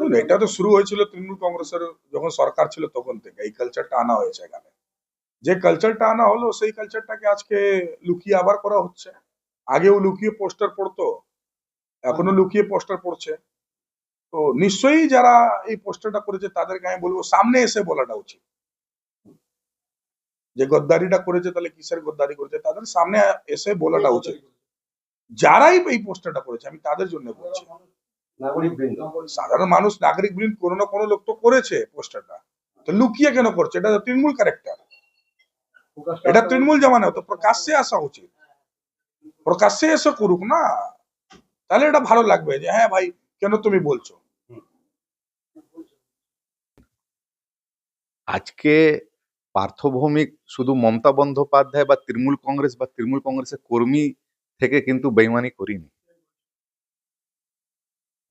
দেখুন, এটা তো শুরু হয়েছিল তৃণমূল কংগ্রেসের যখন সরকার ছিল তখন থেকে এই কালচারটা আনা হয়েছে এখানে। যে কালচারটা আনা হলো সেই কালচারটাকে আজকে লুকিয়ে আবার করা হচ্ছে। আগেও লুকিয়ে পোস্টার পড়তো, এখনো লুকিয়ে পোস্টার পড়ছে। তো নিশ্চয়ই যারা এই পোস্টারটা করেছে তাদেরকে আমি বলবো সামনে এসে বলাটা উচিত। যে গদ্দারিটা করেছে তাহলে কিসের গদ্দারি করেছে তাদের সামনে এসে বলাটা উচিত। যারাই এই পোস্টারটা করেছে আমি তাদের জন্য বলছি, সাধারণ মানুষ নাগরিক বৃন্দ কোনো না কোনো লোক তো করেছে পোস্টারটা, তো লুকিয়ে কেন করছে? এটা তো তৃণমূল ক্যারেক্টার, এটা তৃণমূল জামানা, তো প্রকাশ্যে আসা উচিত, প্রকাশ্যে এসে করুক না, তাহলে এটা ভালো লাগবে যে হ্যাঁ ভাই কেন তুমি বলছো। আজকে পার্থভৌমিক শুধু মমতা বন্দ্যোপাধ্যায় বা তৃণমূল কংগ্রেস বা তৃণমূল কংগ্রেসের কর্মী থেকে কিন্তু বেইমানি করিনি।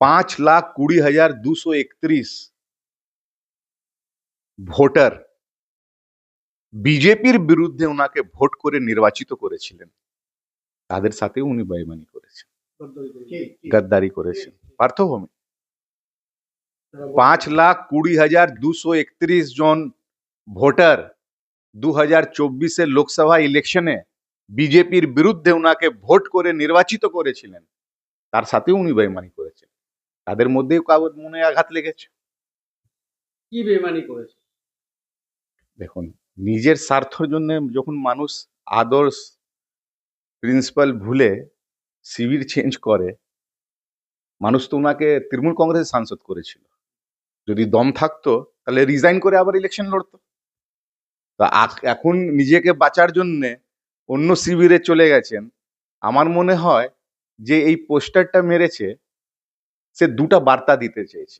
5,20,231 ভোটার বিজেপির বিরুদ্ধে ওনাকে ভোট করে নির্বাচিত করেছিলেন, তাদের সাথেও উনি বেইমানি করেছেন, গদ্দারি করেছেন। পার্থভৌমিক 5,20,231 জন ভোটার 2024 লোকসভা ইলেকশনে বিজেপির বিরুদ্ধে ওনাকে ভোট করে নির্বাচিত করেছিলেন, তার সাথেও উনি বেইমানি করেছেন। তাদের মধ্যেও কারোর মনে আঘাত লেগেছে। কি বেইমানি করেছে? দেখুন, নিজের স্বার্থের জন্য যখন মানুষ আদর্শ প্রিন্সিপাল ভুলে শিবির চেঞ্জ করে, মানুষ তো ওনাকে তৃণমূল কংগ্রেসের সাংসদ করেছিল, যদি দম থাকতো তাহলে রিজাইন করে আবার ইলেকশন লড়তো। এখন নিজেকে বাঁচার জন্য অন্য শিবিরে চলে গেছেন। আমার মনে হয় যে এই পোস্টারটা মেরেছে, সে দুটা বার্তা দিতে চেয়েছে।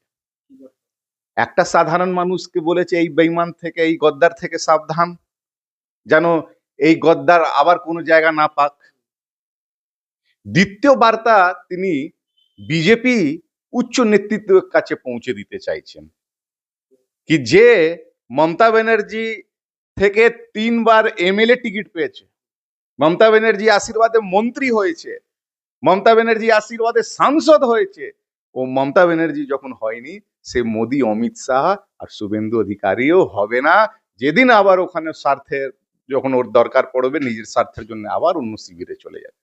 একটা সাধারণ মানুষকে বলেছে এই বেঈমান থেকে, এই গদ্দার থেকে সাবধান, যেন এই গদ্দার আবার কোনো জায়গা না পাক। দ্বিতীয় বার্তা তিনি বিজেপি উচ্চ নেতৃত্বের কাছে পৌঁছে দিতে চাইছেন, কি যে মমতা ব্যানার্জি থেকে 3বার এমএলএ টিকিট পেয়েছে, মমতা ব্যানার্জি আশীর্বাদে মন্ত্রী হয়েছে, মমতা ব্যানার্জি আশীর্বাদে সাংসদ হয়েছে, ও মমতা ব্যানার্জি যখন হয়নি সে মোদি, অমিত শাহ আর শুভেন্দু অধিকারীও হবে না। যেদিন আবার ওখানে স্বার্থের যখন ওর দরকার পড়বে, নিজের স্বার্থের জন্য আবার অন্য শিবিরে চলে যাবে।